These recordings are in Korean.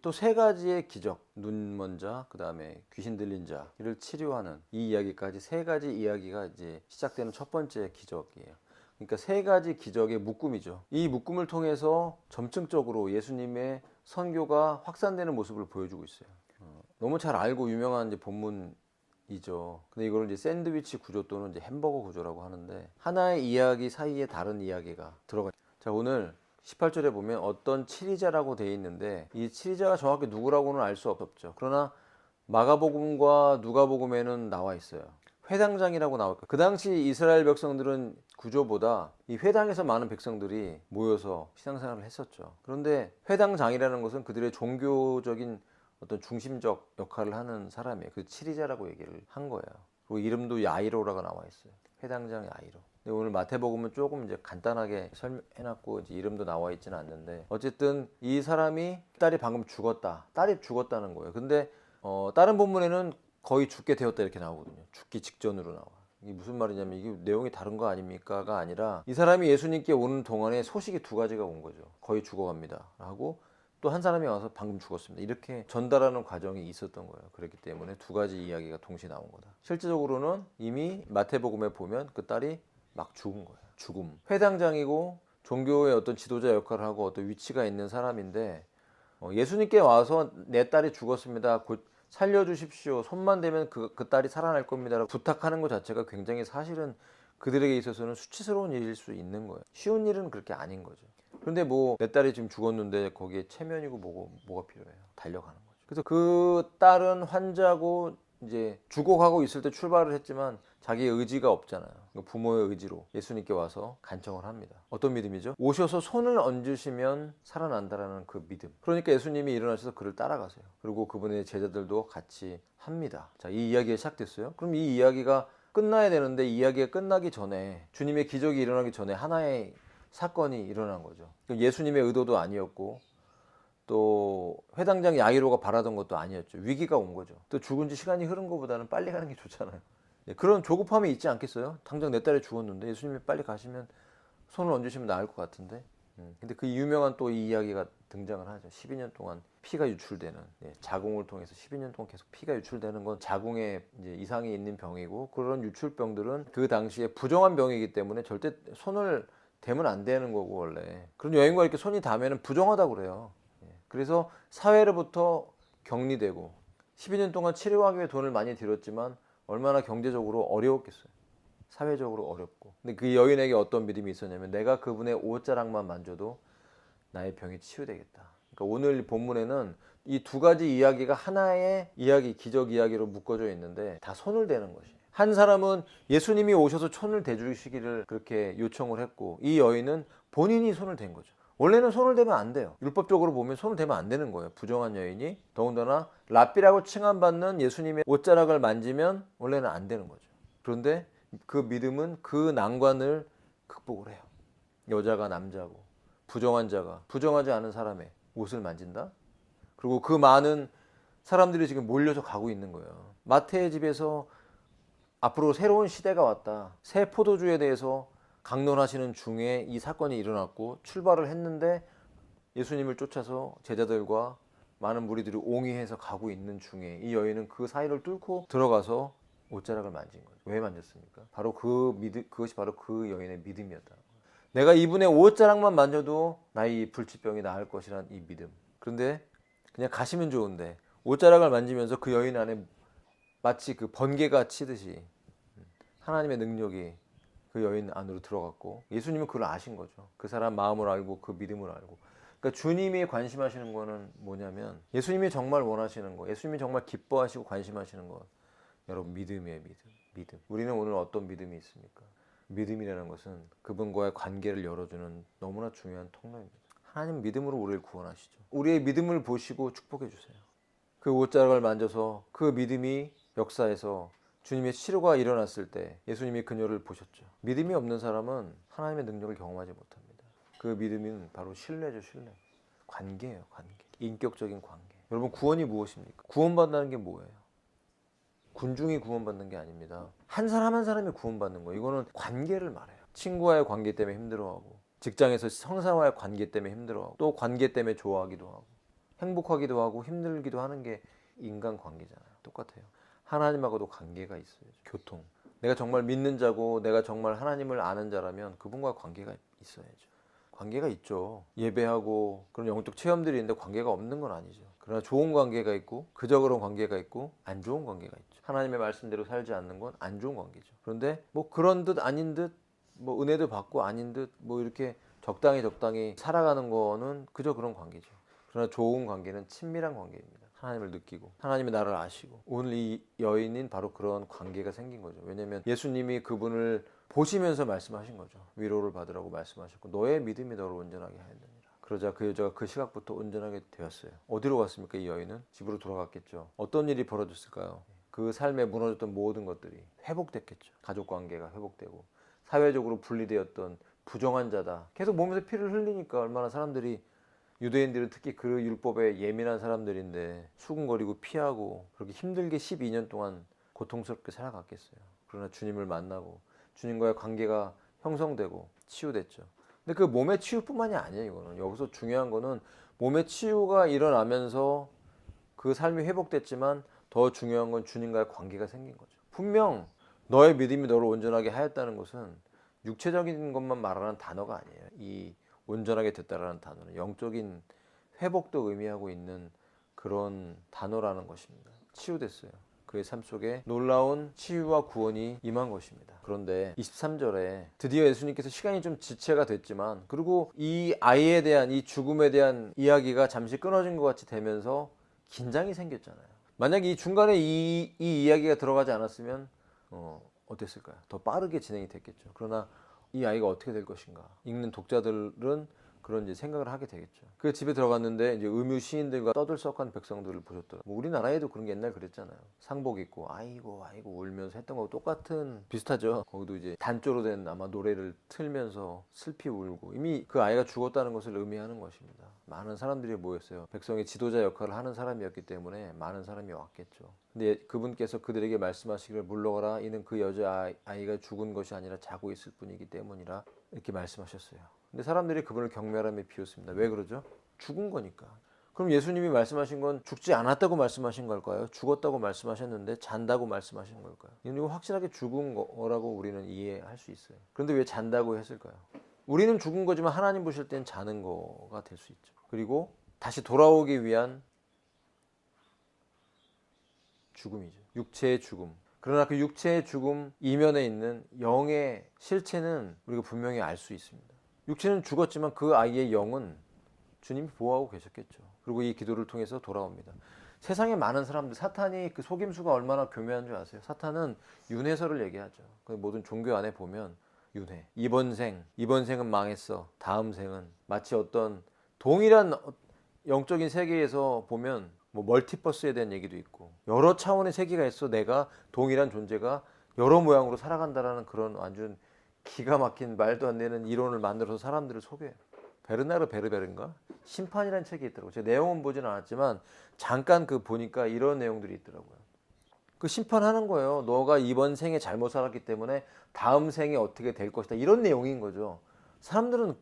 또 세 가지의 기적, 눈 먼 자, 그 다음에 귀신 들린 자를 치료하는 이 이야기까지 세 가지 이야기가 이제 시작되는 첫 번째 기적이에요. 그러니까 세 가지 기적의 묶음이죠. 이 묶음을 통해서 점층적으로 예수님의 선교가 확산되는 모습을 보여주고 있어요. 너무 잘 알고 유명한 이제 본문이죠. 근데 이걸 이제 샌드위치 구조 또는 이제 햄버거 구조라고 하는데 하나의 이야기 사이에 다른 이야기가 들어가. 자, 오늘 18절에 보면 어떤 치리자라고 되어 있는데 이 치리자가 정확히 누구라고는 알 수 없죠. 그러나 마가복음과 누가복음에는 나와 있어요. 회당장이라고 나올 거예요. 그 당시 이스라엘 백성들은 구조보다 이 회당에서 많은 백성들이 모여서 신앙생활을 했었죠. 그런데 회당장이라는 것은 그들의 종교적인 어떤 중심적 역할을 하는 사람이에요. 그 치리자라고 얘기를 한 거예요. 그리고 이름도 야이로라고 나와 있어요. 회당장 야이로. 근데 오늘 마태복음은 조금 이제 간단하게 설명해놨고 이제 이름도 나와 있지는 않는데 어쨌든 이 사람이 딸이 방금 죽었다. 딸이 죽었다는 거예요. 근데 다른 본문에는 거의 죽게 되었다 이렇게 나오거든요. 죽기 직전으로 나와. 이게 무슨 말이냐면 이게 내용이 다른 거 아닙니까가 아니라 이 사람이 예수님께 오는 동안에 소식이 두 가지가 온 거죠. 거의 죽어갑니다 하고 또 한 사람이 와서 방금 죽었습니다. 이렇게 전달하는 과정이 있었던 거예요. 그렇기 때문에 두 가지 이야기가 동시에 나온 거다. 실제적으로는 이미 마태복음에 보면 그 딸이 막 죽은 거예요. 죽음. 회당장이고 종교의 어떤 지도자 역할을 하고 어떤 위치가 있는 사람인데 예수님께 와서 내 딸이 죽었습니다. 곧 살려주십시오. 손만 대면 그 딸이 살아날 겁니다. 부탁하는 것 자체가 굉장히 사실은 그들에게 있어서는 수치스러운 일일 수 있는 거예요. 쉬운 일은 그렇게 아닌 거죠. 그런데 뭐 내 딸이 지금 죽었는데 거기에 체면이고 뭐가 필요해요. 달려가는 거죠. 그래서 그 딸은 환자고 이제 죽어가고 있을 때 출발을 했지만 자기의 의지가 없잖아요. 부모의 의지로 예수님께 와서 간청을 합니다. 어떤 믿음이죠? 오셔서 손을 얹으시면 살아난다라는 그 믿음. 그러니까 예수님이 일어나셔서 그를 따라가세요. 그리고 그분의 제자들도 같이 합니다. 자, 이 이야기가 시작됐어요. 그럼 이 이야기가 끝나야 되는데 이 이야기가 끝나기 전에 주님의 기적이 일어나기 전에 하나의 사건이 일어난 거죠. 예수님의 의도도 아니었고 또 회당장 야이로가 바라던 것도 아니었죠. 위기가 온 거죠. 또 죽은 지 시간이 흐른 것보다는 빨리 가는 게 좋잖아요. 그런 조급함이 있지 않겠어요? 당장 내 딸이 죽었는데 예수님이 빨리 가시면 손을 얹으시면 나을 것 같은데. 근데 그 유명한 또 이 이야기가 등장을 하죠. 12년 동안 피가 유출되는, 자궁을 통해서 12년 동안 계속 피가 유출되는 건 자궁에 이제 이상이 있는 병이고 그런 유출병들은 그 당시에 부정한 병이기 때문에 절대 손을 대면 안 되는 거고 원래 그런 여인과 이렇게 손이 닿으면 부정하다고 그래요. 그래서 사회로부터 격리되고 12년 동안 치료하기 위해 돈을 많이 들였지만 얼마나 경제적으로 어려웠겠어요. 사회적으로 어렵고. 근데 그 여인에게 어떤 믿음이 있었냐면 내가 그분의 옷자락만 만져도 나의 병이 치유되겠다. 그러니까 오늘 본문에는 이 두 가지 이야기가 하나의 이야기, 기적 이야기로 묶어져 있는데 다 손을 대는 것이에요. 한 사람은 예수님이 오셔서 손을 대주시기를 그렇게 요청을 했고 이 여인은 본인이 손을 댄 거죠. 원래는 손을 대면 안 돼요. 율법적으로 보면 손을 대면 안 되는 거예요. 부정한 여인이 더군다나 랍비라고 칭함받는 예수님의 옷자락을 만지면 원래는 안 되는 거죠. 그런데 그 믿음은 그 난관을 극복을 해요. 여자가 남자고 부정한 자가 부정하지 않은 사람의 옷을 만진다? 그리고 그 많은 사람들이 지금 몰려서 가고 있는 거예요. 마태의 집에서 앞으로 새로운 시대가 왔다. 새 포도주에 대해서 강론하시는 중에 이 사건이 일어났고 출발을 했는데 예수님을 쫓아서 제자들과 많은 무리들이 옹이해서 가고 있는 중에 이 여인은 그 사이를 뚫고 들어가서 옷자락을 만진 거예요. 왜 만졌습니까? 바로 그것이 바로 그 여인의 믿음이었다. 내가 이분의 옷자락만 만져도 나의 불치병이 나을 것이란 이 믿음. 그런데 그냥 가시면 좋은데 옷자락을 만지면서 그 여인 안에 마치 그 번개가 치듯이 하나님의 능력이 그 여인 안으로 들어갔고 예수님은 그걸 아신 거죠. 그 사람 마음을 알고 그 믿음을 알고. 그러니까 주님이 관심하시는 거는 뭐냐면 예수님이 정말 원하시는 거, 예수님이 정말 기뻐하시고 관심하시는 것. 여러분 믿음이에요, 믿음. 우리는 오늘 어떤 믿음이 있습니까? 믿음이라는 것은 그분과의 관계를 열어주는 너무나 중요한 통로입니다. 하나님 믿음으로 우리를 구원하시죠. 우리의 믿음을 보시고 축복해 주세요. 그 옷자락을 만져서 그 믿음이 역사에서 주님의 치료가 일어났을 때 예수님이 그녀를 보셨죠. 믿음이 없는 사람은 하나님의 능력을 경험하지 못합니다. 그 믿음은 바로 신뢰죠, 신뢰. 관계예요, 관계. 인격적인 관계. 여러분 구원이 무엇입니까? 구원받는 게 뭐예요? 군중이 구원받는 게 아닙니다. 한 사람 한 사람이 구원받는 거예요. 이거는 관계를 말해요. 친구와의 관계 때문에 힘들어하고 직장에서 상사와의 관계 때문에 힘들어하고 또 관계 때문에 좋아하기도 하고 행복하기도 하고 힘들기도 하는 게 인간 관계잖아요. 똑같아요. 하나님하고도 관계가 있어요. 교통. 내가 정말 믿는 자고 내가 정말 하나님을 아는 자라면 그분과 관계가 있어야죠. 관계가 있죠. 예배하고 그런 영적 체험들이 있는데 관계가 없는 건 아니죠. 그러나 좋은 관계가 있고 그저 그런 관계가 있고 안 좋은 관계가 있죠. 하나님의 말씀대로 살지 않는 건 안 좋은 관계죠. 그런데 뭐 그런 듯 아닌 듯 뭐 은혜도 받고 아닌 듯 뭐 이렇게 적당히 살아가는 거는 그저 그런 관계죠. 그러나 좋은 관계는 친밀한 관계입니다. 하나님을 느끼고 하나님의 나를 아시고 오늘 이 여인인 바로 그런 관계가 생긴 거죠. 왜냐하면 예수님이 그분을 보시면서 말씀하신 거죠. 위로를 받으라고 말씀하셨고 너의 믿음이 너를 온전하게 하였느니라. 그러자 그 여자가 그 시각부터 온전하게 되었어요. 어디로 갔습니까? 이 여인은 집으로 돌아갔겠죠. 어떤 일이 벌어졌을까요? 그 삶에 무너졌던 모든 것들이 회복됐겠죠. 가족관계가 회복되고 사회적으로 분리되었던 부정한 자다. 계속 몸에서 피를 흘리니까 얼마나 사람들이 유대인들은 특히 그 율법에 예민한 사람들인데 수군거리고 피하고 그렇게 힘들게 12년 동안 고통스럽게 살아갔겠어요. 그러나 주님을 만나고 주님과의 관계가 형성되고 치유됐죠. 근데 그 몸의 치유뿐만이 아니에요. 이거는 여기서 중요한 거는 몸의 치유가 일어나면서 그 삶이 회복됐지만 더 중요한 건 주님과의 관계가 생긴 거죠. 분명 너의 믿음이 너를 온전하게 하였다는 것은 육체적인 것만 말하는 단어가 아니에요. 이 온전하게 됐다라는 단어는 영적인 회복도 의미하고 있는 그런 단어라는 것입니다. 치유됐어요. 그의 삶 속에 놀라운 치유와 구원이 임한 것입니다. 그런데 23절에 드디어 예수님께서 시간이 좀 지체가 됐지만 그리고 이 아이에 대한 이 죽음에 대한 이야기가 잠시 끊어진 것 같이 되면서 긴장이 생겼잖아요. 만약에 이 중간에 이 이야기가 들어가지 않았으면 어땠을까요? 더 빠르게 진행이 됐겠죠. 그러나 이 아이가 어떻게 될 것인가 읽는 독자들은 그런 이제 생각을 하게 되겠죠. 그 집에 들어갔는데 이제 의무 시인들과 떠들썩한 백성들을 보셨더라고요. 뭐 우리나라에도 그런 게 옛날 그랬잖아요. 상복 입고 아이고 울면서 했던 거하고 똑같은 비슷하죠. 거기도 이제 단조로 된 아마 노래를 틀면서 슬피 울고 이미 그 아이가 죽었다는 것을 의미하는 것입니다. 많은 사람들이 모였어요. 백성의 지도자 역할을 하는 사람이었기 때문에 많은 사람이 왔겠죠. 근데 그분께서 그들에게 말씀하시기를 물러가라 이는 그 여자아이가 죽은 것이 아니라 자고 있을 뿐이기 때문이라 이렇게 말씀하셨어요. 근데 사람들이 그분을 경멸함에 비웃습니다. 왜 그러죠? 죽은 거니까. 그럼 예수님이 말씀하신 건 죽지 않았다고 말씀하신 걸까요? 죽었다고 말씀하셨는데 잔다고 말씀하신 걸까요? 이거 확실하게 죽은 거라고 우리는 이해할 수 있어요. 그런데 왜 잔다고 했을까요? 우리는 죽은 거지만 하나님 보실 땐 자는 거가 될 수 있죠. 그리고 다시 돌아오기 위한 죽음이죠. 육체의 죽음. 그러나 그 육체의 죽음 이면에 있는 영의 실체는 우리가 분명히 알 수 있습니다. 육체는 죽었지만 그 아이의 영은 주님이 보호하고 계셨겠죠. 그리고 이 기도를 통해서 돌아옵니다. 세상에 많은 사람들, 사탄이 그 속임수가 얼마나 교묘한 줄 아세요? 사탄은 윤회설을 얘기하죠. 그 모든 종교 안에 보면 윤회. 이번 생은 망했어. 다음 생은 마치 어떤 동일한 영적인 세계에서 보면 뭐 멀티버스에 대한 얘기도 있고 여러 차원의 세계가 있어 내가 동일한 존재가 여러 모양으로 살아간다라는 그런 완전 기가 막힌 말도 안 되는 이론을 만들어서 사람들을 속여요. 베르나르 베르베르인가? 심판이라는 책이 있더라고요. 제가 내용은 보진 않았지만 잠깐 그 보니까 이런 내용들이 있더라고요. 그 심판하는 거예요. 너가 이번 생에 잘못 살았기 때문에 다음 생에 어떻게 될 것이다. 이런 내용인 거죠. 사람들은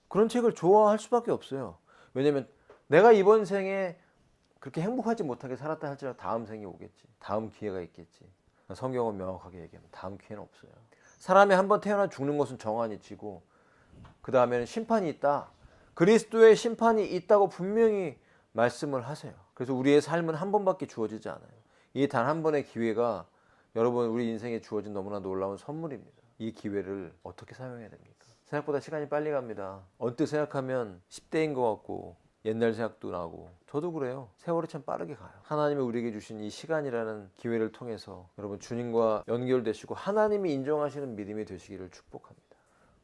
그런 책을 좋아할 수밖에 없어요. 왜냐면 내가 이번 생에 그렇게 행복하지 못하게 살았다 할지라도 다음 생이 오겠지. 다음 기회가 있겠지. 성경은 명확하게 얘기합니다. 다음 기회는 없어요. 사람이 한번 태어나 죽는 것은 정한이 지고 그 다음에는 심판이 있다. 그리스도의 심판이 있다고 분명히 말씀을 하세요. 그래서 우리의 삶은 한 번밖에 주어지지 않아요. 이 단 한 번의 기회가 여러분 우리 인생에 주어진 너무나 놀라운 선물입니다. 이 기회를 어떻게 사용해야 됩니까? 생각보다 시간이 빨리 갑니다. 언뜻 생각하면 10대인 것 같고 옛날 생각도 나고 저도 그래요. 세월이 참 빠르게 가요. 하나님이 우리에게 주신 이 시간이라는 기회를 통해서 여러분 주님과 연결되시고 하나님이 인정하시는 믿음이 되시기를 축복합니다.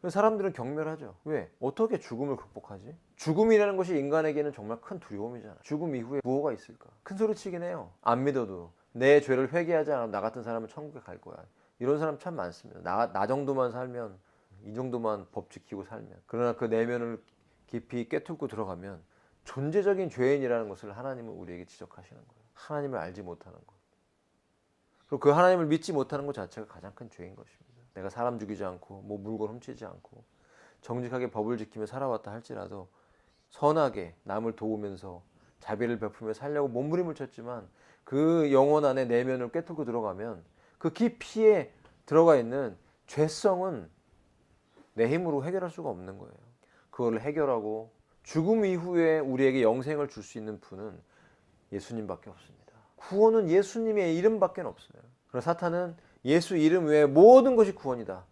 사람들은 경멸하죠. 왜? 어떻게 죽음을 극복하지? 죽음이라는 것이 인간에게는 정말 큰 두려움이잖아. 죽음 이후에 무엇가 있을까? 큰 소리 치긴 해요. 안 믿어도 내 죄를 회개하지 않으면 나 같은 사람은 천국에 갈 거야. 이런 사람 참 많습니다. 나 정도만 살면 이 정도만 법 지키고 살면 그러나 그 내면을 깊이 꿰뚫고 들어가면 존재적인 죄인이라는 것을 하나님은 우리에게 지적하시는 거예요. 하나님을 알지 못하는 것. 그리고 그 하나님을 믿지 못하는 것 자체가 가장 큰 죄인 것입니다. 내가 사람 죽이지 않고 뭐 물건 훔치지 않고 정직하게 법을 지키며 살아왔다 할지라도 선하게 남을 도우면서 자비를 베풀며 살려고 몸부림을 쳤지만 그 영혼 안에 내면을 꿰뚫고 들어가면 그 깊이에 들어가 있는 죄성은 내 힘으로 해결할 수가 없는 거예요. 그걸 해결하고 죽음 이후에 우리에게 영생을 줄 수 있는 분은 예수님밖에 없습니다. 구원은 예수님의 이름밖에 없어요. 그래서 사탄은 예수 이름 외에 모든 것이 구원이다.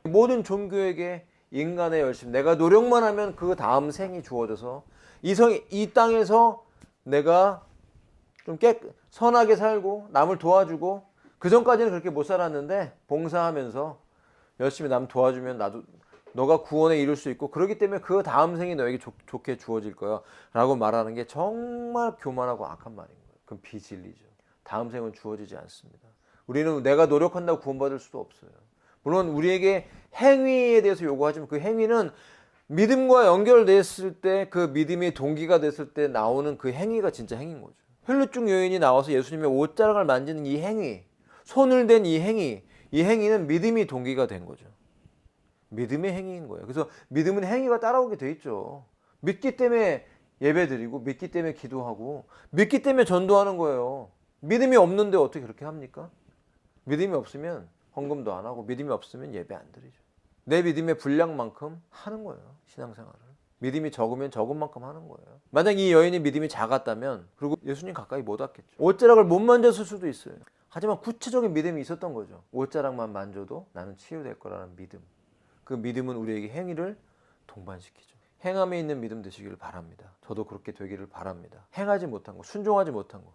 모든 종교에게 인간의 열심, 내가 노력만 하면 그 다음 생이 주어져서 이 땅에서 내가 좀 선하게 살고 남을 도와주고, 그 전까지는 그렇게 못 살았는데 봉사하면서 열심히 남 도와주면 나도 너가 구원에 이룰 수 있고, 그렇기 때문에 그 다음 생이 너에게 좋게 주어질 거야 라고 말하는 게 정말 교만하고 악한 말인 거예요. 그건 비진리죠. 다음 생은 주어지지 않습니다. 우리는 내가 노력한다고 구원받을 수도 없어요. 물론 우리에게 행위에 대해서 요구하지만 그 행위는 믿음과 연결됐을 때, 그 믿음의 동기가 됐을 때 나오는 그 행위가 진짜 행위인 거죠. 혈루증 여인이 나와서 예수님의 옷자락을 만지는 이 행위, 손을 댄 이 행위는 믿음이 동기가 된 거죠. 믿음의 행위인 거예요. 그래서 믿음은 행위가 따라오게 돼 있죠. 믿기 때문에 예배드리고, 믿기 때문에 기도하고, 믿기 때문에 전도하는 거예요. 믿음이 없는데 어떻게 그렇게 합니까? 믿음이 없으면 헌금도 안 하고, 믿음이 없으면 예배 안 드리죠. 내 믿음의 분량만큼 하는 거예요, 신앙생활을. 믿음이 적으면 적은 만큼 하는 거예요. 만약 이 여인이 믿음이 작았다면, 그리고 예수님 가까이 못 왔겠죠. 옷자락을 못 만졌을 수도 있어요. 하지만 구체적인 믿음이 있었던 거죠. 옷자락만 만져도 나는 치유될 거라는 믿음. 그 믿음은 우리에게 행위를 동반시키죠. 행함에 있는 믿음 되시기를 바랍니다. 저도 그렇게 되기를 바랍니다. 행하지 못한 거, 순종하지 못한 거.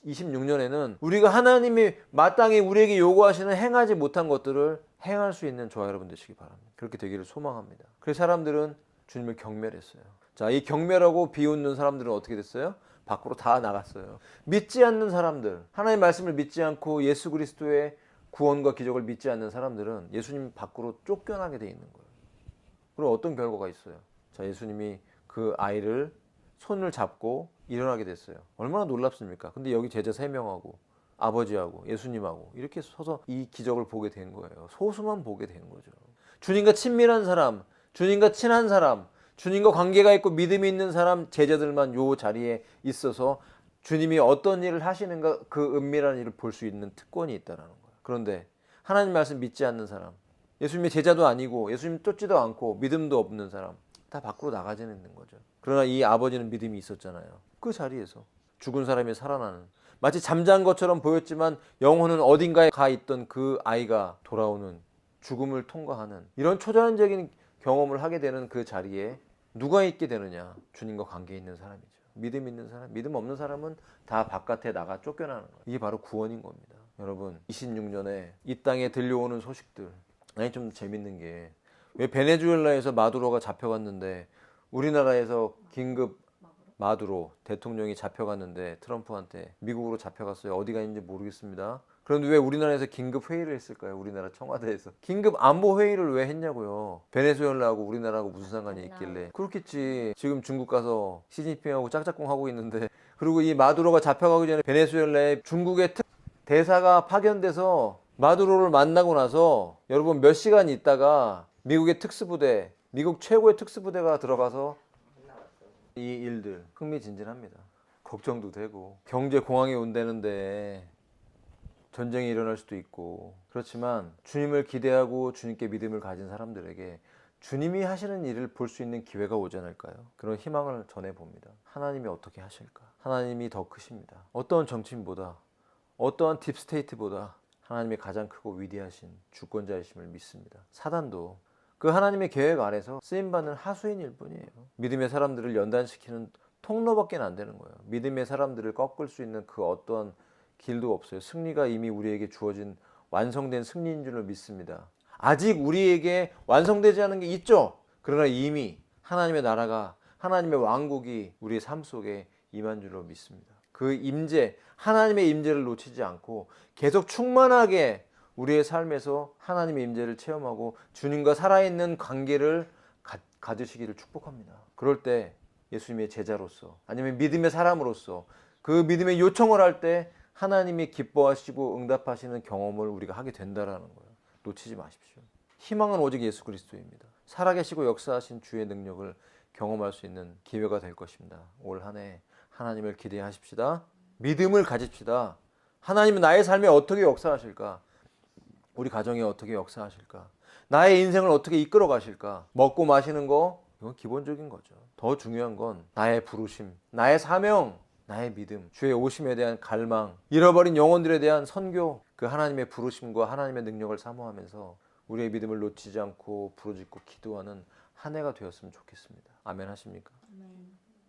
26년에는 우리가 하나님이 마땅히 우리에게 요구하시는 행하지 못한 것들을 행할 수 있는 저와 여러분 되시기 바랍니다. 그렇게 되기를 소망합니다. 그래서 사람들은 주님을 경멸했어요. 자, 이 경멸하고 비웃는 사람들은 어떻게 됐어요? 밖으로 다 나갔어요. 믿지 않는 사람들, 하나님의 말씀을 믿지 않고 예수 그리스도의 구원과 기적을 믿지 않는 사람들은 예수님 밖으로 쫓겨나게 돼 있는 거예요. 그럼 어떤 결과가 있어요? 자, 예수님이 그 아이를 손을 잡고 일어나게 됐어요. 얼마나 놀랍습니까? 근데 여기 제자 3명하고 아버지하고 예수님하고 이렇게 서서 이 기적을 보게 된 거예요. 소수만 보게 된 거죠. 주님과 친밀한 사람, 주님과 친한 사람, 주님과 관계가 있고 믿음이 있는 사람, 제자들만 요 자리에 있어서 주님이 어떤 일을 하시는가, 그 은밀한 일을 볼 수 있는 특권이 있다는 거예요. 그런데 하나님 말씀 믿지 않는 사람, 예수님의 제자도 아니고 예수님 쫓지도 않고 믿음도 없는 사람, 다 밖으로 나가지는 있는 거죠. 그러나 이 아버지는 믿음이 있었잖아요. 그 자리에서 죽은 사람이 살아나는, 마치 잠잔 것처럼 보였지만 영혼은 어딘가에 가 있던 그 아이가 돌아오는, 죽음을 통과하는 이런 초자연적인 경험을 하게 되는 그 자리에 누가 있게 되느냐? 주님과 관계 있는 사람이죠. 믿음 있는 사람, 믿음 없는 사람은 다 바깥에 나가 쫓겨나는 거예요. 이게 바로 구원인 겁니다. 여러분, 26년에 이 땅에 들려오는 소식들, 아니 좀 재밌는 게, 왜 베네수엘라에서 마두로가 잡혀갔는데 우리나라에서 긴급 마두로 대통령이 잡혀갔는데 트럼프한테 미국으로 잡혀갔어요. 어디가 있는지 모르겠습니다. 그런데 왜 우리나라에서 긴급 회의를 했을까요? 우리나라 청와대에서 긴급 안보 회의를 왜 했냐고요. 베네수엘라하고 우리나라하고 무슨 상관이 있길래. 그렇겠지. 지금 중국 가서 시진핑하고 짝짝꿍 하고 있는데, 그리고 이 마두로가 잡혀가기 전에 베네수엘라에 중국의 대사가 파견돼서 마두로를 만나고 나서 여러분 몇 시간 있다가 미국의 특수부대, 미국 최고의 특수부대가 들어가서 이 일들 흥미진진합니다. 걱정도 되고, 경제 공황이 온다는데 전쟁이 일어날 수도 있고. 그렇지만 주님을 기대하고 주님께 믿음을 가진 사람들에게 주님이 하시는 일을 볼 수 있는 기회가 오지 않을까요? 그런 희망을 전해봅니다. 하나님이 어떻게 하실까? 하나님이 더 크십니다. 어떠한 정치인보다, 어떠한 딥스테이트보다 하나님이 가장 크고 위대하신 주권자이심을 믿습니다. 사단도 그 하나님의 계획 아래서 쓰임받는 하수인일 뿐이에요. 믿음의 사람들을 연단시키는 통로밖에 안 되는 거예요. 믿음의 사람들을 꺾을 수 있는 그 어떤 길도 없어요. 승리가 이미 우리에게 주어진 완성된 승리인 줄로 믿습니다. 아직 우리에게 완성되지 않은 게 있죠. 그러나 이미 하나님의 나라가, 하나님의 왕국이 우리의 삶 속에 임한 줄로 믿습니다. 그 임재, 하나님의 임재를 놓치지 않고 계속 충만하게 우리의 삶에서 하나님의 임재를 체험하고 주님과 살아있는 관계를 가지시기를 축복합니다. 그럴 때 예수님의 제자로서, 아니면 믿음의 사람으로서 그 믿음의 요청을 할 때 하나님이 기뻐하시고 응답하시는 경험을 우리가 하게 된다라는 거예요. 놓치지 마십시오. 희망은 오직 예수 그리스도입니다. 살아계시고 역사하신 주의 능력을 경험할 수 있는 기회가 될 것입니다. 올 한 해 하나님을 기대하십시다. 믿음을 가집시다. 하나님은 나의 삶에 어떻게 역사하실까? 우리 가정에 어떻게 역사하실까? 나의 인생을 어떻게 이끌어 가실까? 먹고 마시는 거, 이건 기본적인 거죠. 더 중요한 건 나의 부르심, 나의 사명, 나의 믿음, 주의 오심에 대한 갈망, 잃어버린 영혼들에 대한 선교, 그 하나님의 부르심과 하나님의 능력을 사모하면서 우리의 믿음을 놓치지 않고 부르짖고 기도하는 한 해가 되었으면 좋겠습니다. 아멘 하십니까?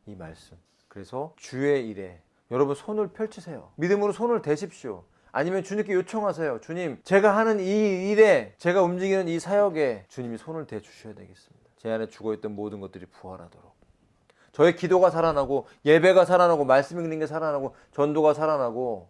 이 말씀. 그래서 주의 일에 여러분 손을 펼치세요. 믿음으로 손을 대십시오. 아니면 주님께 요청하세요. 주님, 제가 하는 이 일에, 제가 움직이는 이 사역에 주님이 손을 대주셔야 되겠습니다. 제 안에 죽어있던 모든 것들이 부활하도록. 저의 기도가 살아나고, 예배가 살아나고, 말씀 읽는 게 살아나고, 전도가 살아나고,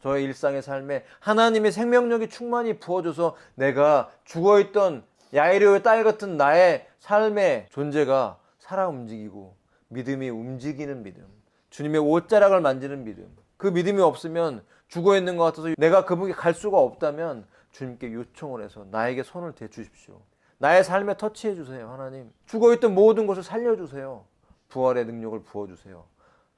저의 일상의 삶에 하나님의 생명력이 충만히 부어져서 내가 죽어있던 야이로의 딸 같은 나의 삶의 존재가 살아 움직이고, 믿음이 움직이는 믿음, 주님의 옷자락을 만지는 믿음, 그 믿음이 없으면 죽어있는 것 같아서 내가 그분께 갈 수가 없다면 주님께 요청을 해서 나에게 손을 대주십시오. 나의 삶에 터치해 주세요. 하나님, 죽어있던 모든 것을 살려주세요. 부활의 능력을 부어주세요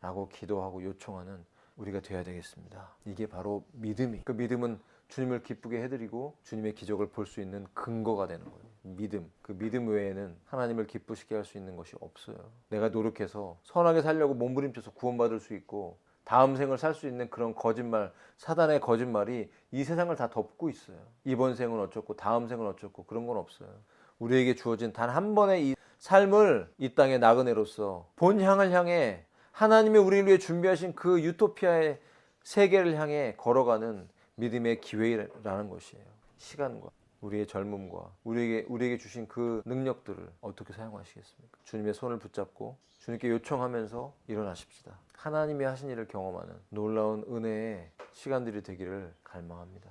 라고 기도하고 요청하는 우리가 되어야 되겠습니다. 이게 바로 믿음이, 그 믿음은 주님을 기쁘게 해드리고 주님의 기적을 볼 수 있는 근거가 되는 거예요. 믿음, 그 믿음 외에는 하나님을 기쁘시게 할 수 있는 것이 없어요. 내가 노력해서 선하게 살려고 몸부림쳐서 구원받을 수 있고 다음 생을 살 수 있는 그런 거짓말, 사단의 거짓말이 이 세상을 다 덮고 있어요. 이번 생은 어쩌고 다음 생은 어쩌고 그런 건 없어요. 우리에게 주어진 단 한 번의 이 삶을 이 땅의 나그네로서 본향을 향해 하나님이 우리를 위해 준비하신 그 유토피아의 세계를 향해 걸어가는 믿음의 기회라는 것이에요. 시간과 우리의 젊음과 우리에게 주신 그 능력들을 어떻게 사용하시겠습니까? 주님의 손을 붙잡고 주님께 요청하면서 일어나십시다. 하나님이 하신 일을 경험하는 놀라운 은혜의 시간들이 되기를 갈망합니다.